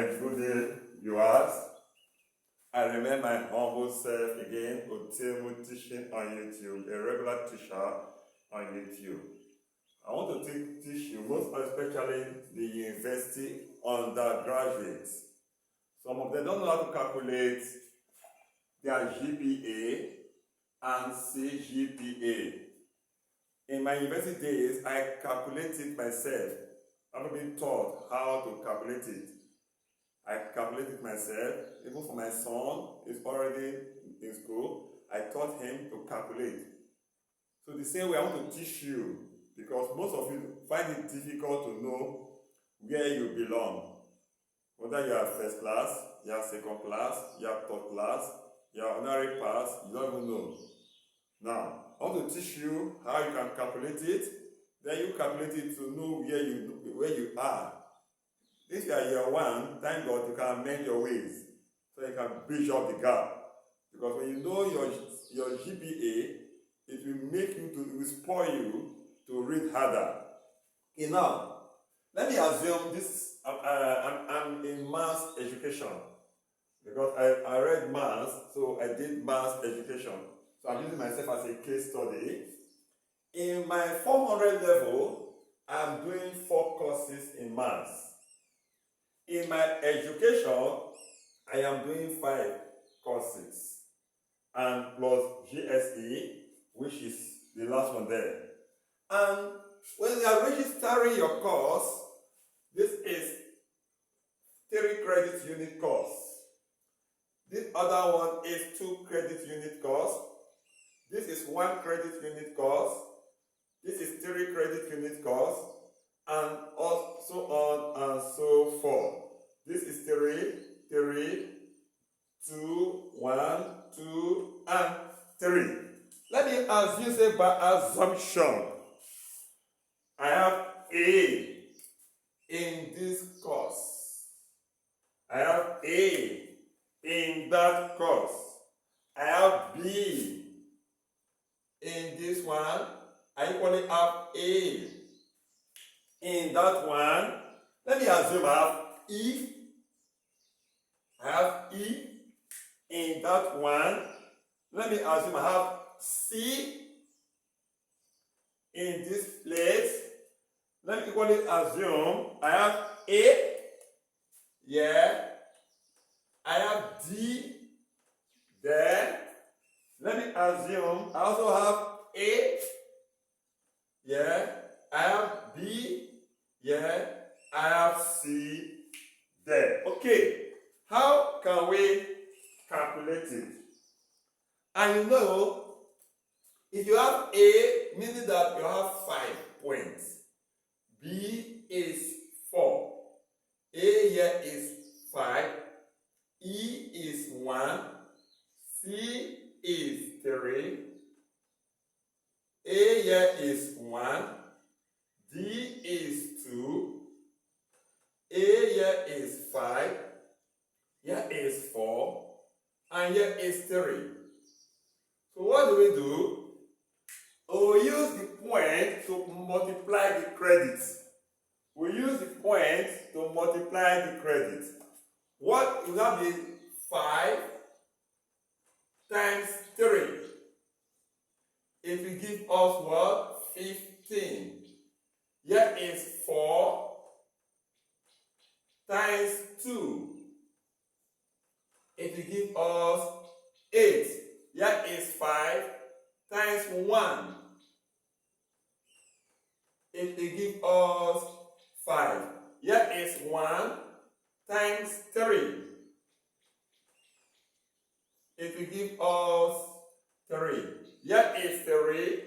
Good day, viewers. I remain my humble self again, Otemu teaching on YouTube, a regular teacher on YouTube. I want to teach you, most especially the university undergraduates. Some of them don't know how to calculate their GPA and CGPA. In my university days, I calculated myself. I've been taught how to calculate it. I calculated myself. Even for my son, he's already in school. I taught him to calculate. So the same way I want to teach you, because most of you find it difficult to know where you belong. Whether you are first class, you are second class, you are third class, you are honorary pass, you don't even know. Now, I want to teach you how you can calculate it. Then you calculate it to know where you are. If you are year one, thank God you can amend your ways so you can bridge up the gap. Because when you know your GPA, it will spoil you to read harder. Okay, now, let me assume this, I'm in maths education. Because I read maths, so I did maths education. So I'm using myself as a case study. In my 400 level, I'm doing 4 courses in maths. In my education, I am doing 5 courses. And plus GSE, which is the last one there. And when you are registering your course, this is 3 credit unit course. This other one is 2 credit unit course. This is 1 credit unit course. This is 3 credit unit course. And so on and so forth. This is 3, 2, 1, 2, and 3. Let me assume, say by assumption, I have A in this course. I have A in that course. I have B in this one. I equally have A in that one. Let me assume I have E. I have E in that one. Let me assume I have C in this place. Let me equally assume I have A. Yeah. I have D there. Let me assume I also have A. Yeah. I have B. Yeah. I have C there. Okay. How can we calculate it? And you know, if you have A, meaning that you have 5 points. B is 4. A here is 5. E is 1. C is 3. A here is 1. D is 2. A here is 5. Here is 4. And here is 3. So what do we do? We use the point to multiply the credits. We use the point to multiply the credits. What will that be? 5 times 3. It will give us what? 15. Here is 4 times 2. It will give us 8. Here is 5 times 1. It will give us 5. Here is 1 times 3. It will give us 3. Here is 3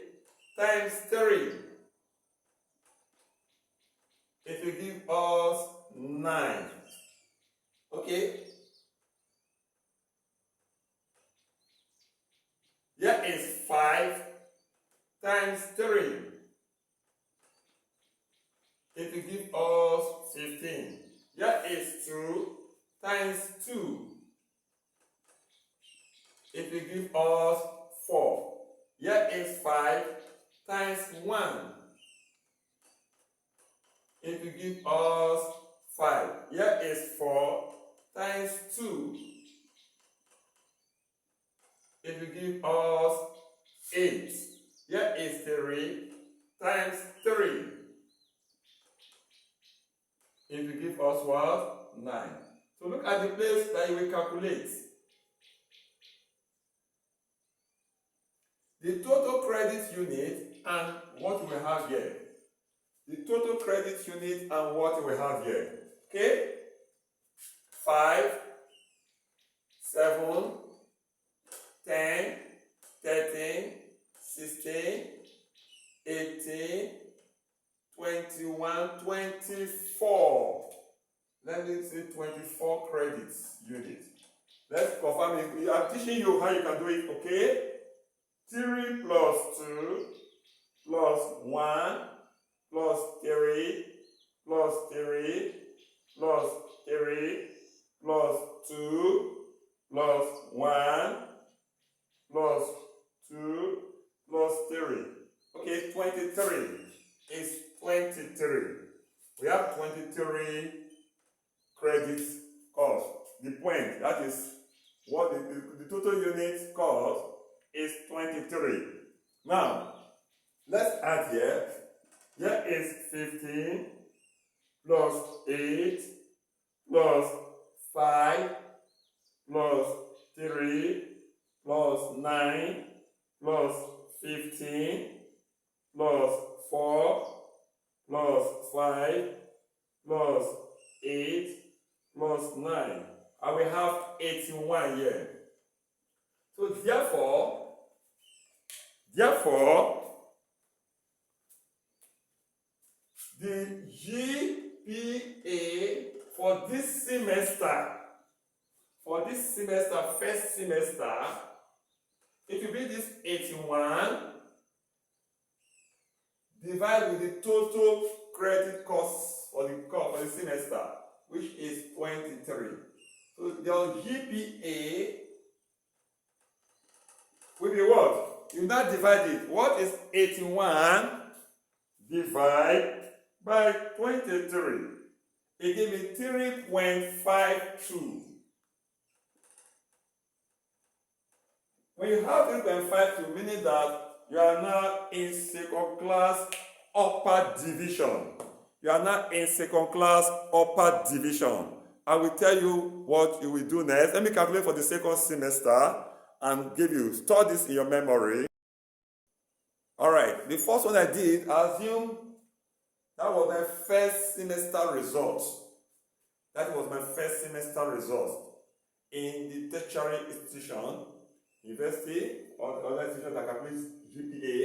times 3. It will give us 9. Okay? Here is 5 times 3. It will give us 15. Here is 2 times 2. It will give us 4. Here is 5 times 1. It will give us 5. Here is 4 times 2. It will give us 8. Here is 3 times 3. It will give us what? 9. So look at the place that you will calculate. The total credit unit and what we have here. The total credit unit and what we have here. Okay? 5, 7, 10, 13, 16, 18, 21, 24. Let me say 24 credits unit. Let's confirm it. I'm teaching you how you can do it, okay? 3 plus 2 plus 1 plus 3 plus 3 plus 3 plus 2 plus 1 plus 2 plus 3. Okay, 23 is 23. We have 23 credits cost. The point, that is what the total unit cost is 23. Now, let's add here. Here is 15 plus 8 plus 5 plus 3 plus 9 plus 15 plus 4 plus 5 plus 8 plus 9. And we have 81 here. So therefore, the GPA for this semester, first semester, it will be this 81 divided with the total credit cost for the semester, which is 23. So your GPA will be what? You now divide it. What is 81 divided by 23? It gives me 3.52. When you have 3.52, meaning that you are now in second class upper division. You are now in second class upper division. I will tell you what you will do next. Let me calculate for the second semester and give you. Store this in your memory. Alright, the first one I did, I assume that was my first semester result. That was my first semester result in the tertiary institution, university, or other institution that calculates GPA.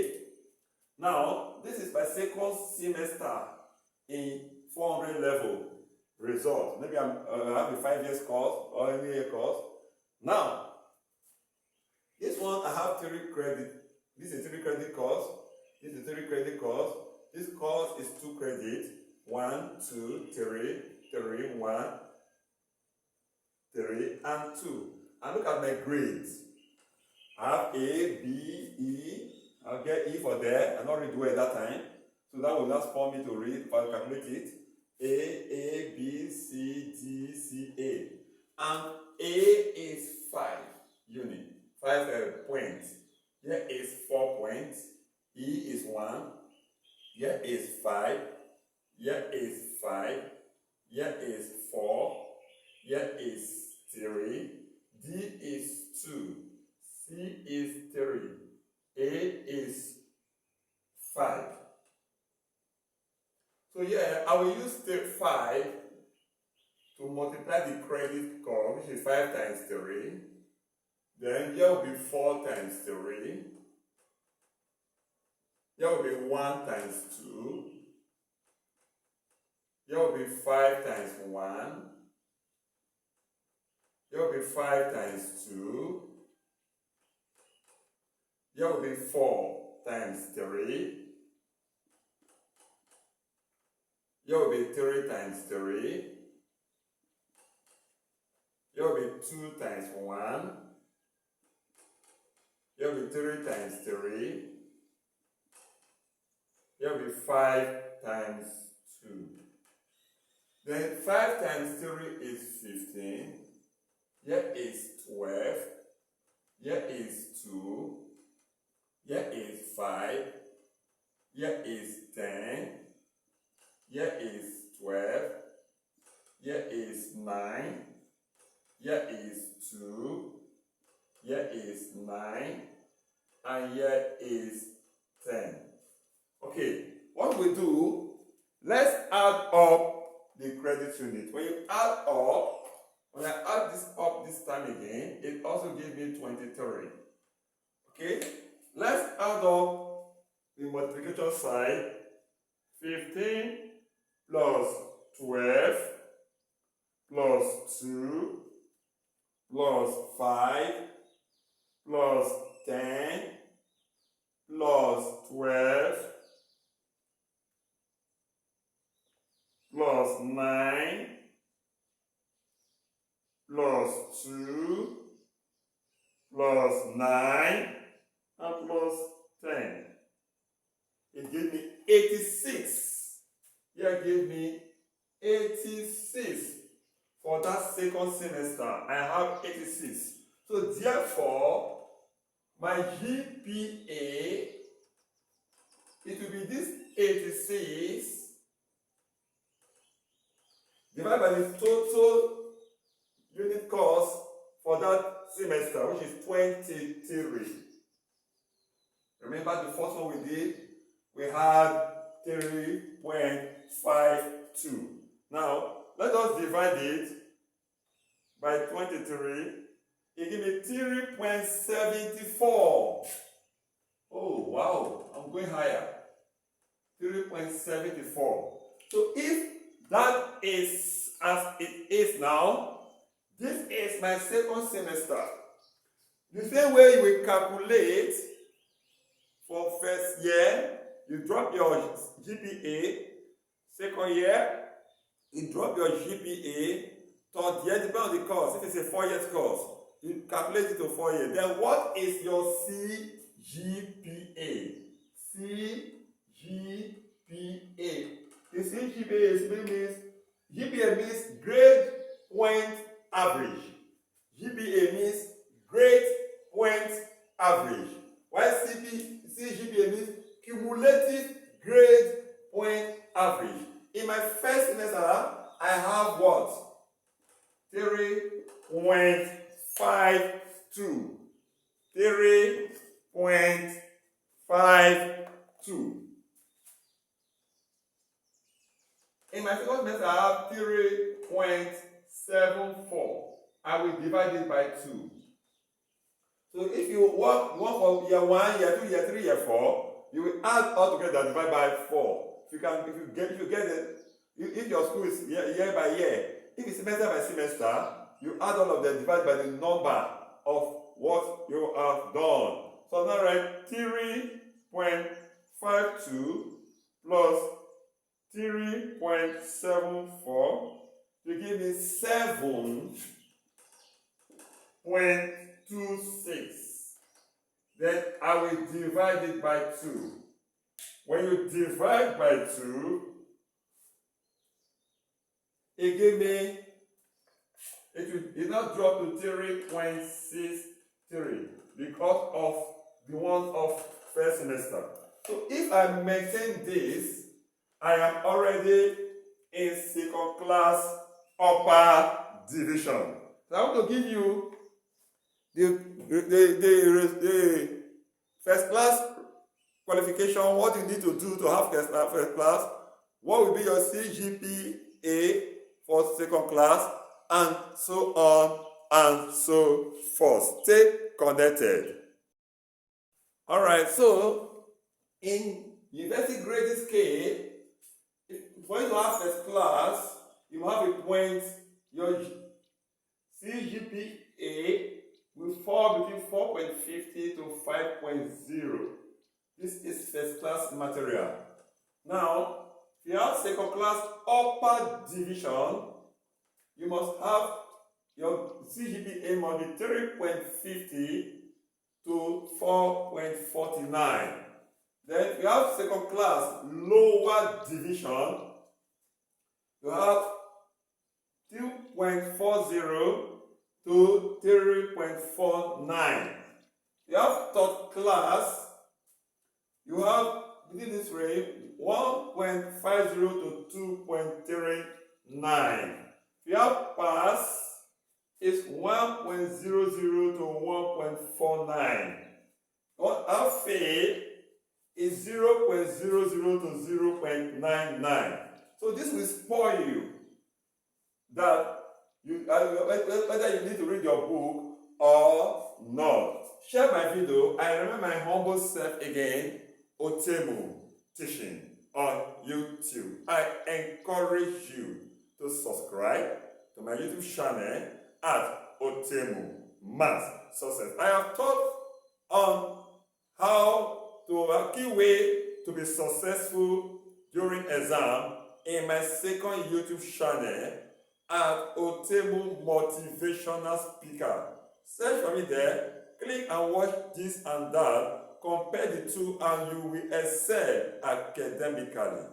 Now, this is my second semester in 400 level result. Maybe I have a 5 years course or any year course. Now, this one I have 3 credit. This is 3 credit course. This is 3 credit course. This course is 2 credits. 1, 2, 3, 3, 1, 3, and 2. And look at my grades. I have A, B, E. I'll get E for there. I not read well at that time. So that will just for me to read if I calculate it. A, B, C, D, C, A. And A is 5 units. 5 points. Here is 4 points. E is 1. Here is 5. Here is 5. Here is 4. Here is 3. D is 2. C is 3. A is 5. So here I will use step 5 to multiply the credit curve, which is 5 times 3. Then here will be 4 times 3. Here will be 1 times 2. Here will be 5 times 1. Here will be 5 times 2. Here will be 4 times 3. Here will be 3 times 3. Here will be 2 times 1. Here will be 3 times 3. Here will be 5 times 2. Then 5 times 3 is 15. Here is 12. Here is 2. Here is 5. Here is 10. Here is 12. Here is 9. Here is 2. Here is 9. And here is 10. Okay, what we do, let's add up the credit unit. When you add up, when I add this up this time again, it also gives me 23. Okay, let's add up the multiplication side. 15 plus 12 plus 2 plus 5 plus 10 plus 12 plus 9 plus 2 plus 9 and plus 10. It gave me 86. Here gave me 86. For that second semester, I have 86. So therefore, my GPA, it will be this 86 divided by the total unit cost for that semester, which is 23. Remember the first one we did? We had 3.52. Now, let us divide it by 23. It gives me 3.74. Oh, wow, I'm going higher. 3.74. So if that is as it is now, this is my second semester. The same way you will calculate for first year, you drop your GPA. Second year, you drop your GPA. Third year, depending on the course. If it's a 4 years course, you calculate it to 4 years. Then what is your CGPA? CGPA. The CGPA means GPA means grade point average. GPA means grade point average. While CGPA means cumulative grade point average. In my first semester, I have what? 3.52. 3.52. In my second semester, I have 3.74. I will divide it by 2. So if you work from year 1, year 2, year 3, year 4, you will add all together and divide by 4. If you get it, if your school is year by year, if it's semester by semester, you add all of them, divide by the number of what you have done. So now write 3.52 plus 3.74 to give me 7.26. Then I will divide it by 2. When you divide by 2, it gave me, it now dropped to 3.63 because of the one of first semester. So if I maintain this, I am already in second class upper division. So I want to give you the first class qualification, what you need to do to have first class, what will be your CGPA for second class, and so on and so forth. Stay connected. Alright, so in university grading scale, for you to have first class, you have a point, your CGPA will fall between 4.50 to 5.0. This is first class material. Now, if you have second class upper division, you must have your CGPA must be 3.50 to 4.49. Then if you have second class lower division, you have 2.40 to 3.49. You have third class, you have within this range 1.50 to 2.39. If you have pass, it's 1.00 to 1.49. What have fail is 0.00 to 0.99. So this will spoil you that whether you need to read your book or not. Share my video. I remember my humble self again, Otemu Teaching on YouTube. I encourage you to subscribe to my YouTube channel at Otemu Math Success. I have taught on how to a key way to be successful during exam in my second YouTube channel at Otemu Motivational Speaker. Search for me there, click and watch this and that, compare the two, and you will excel academically.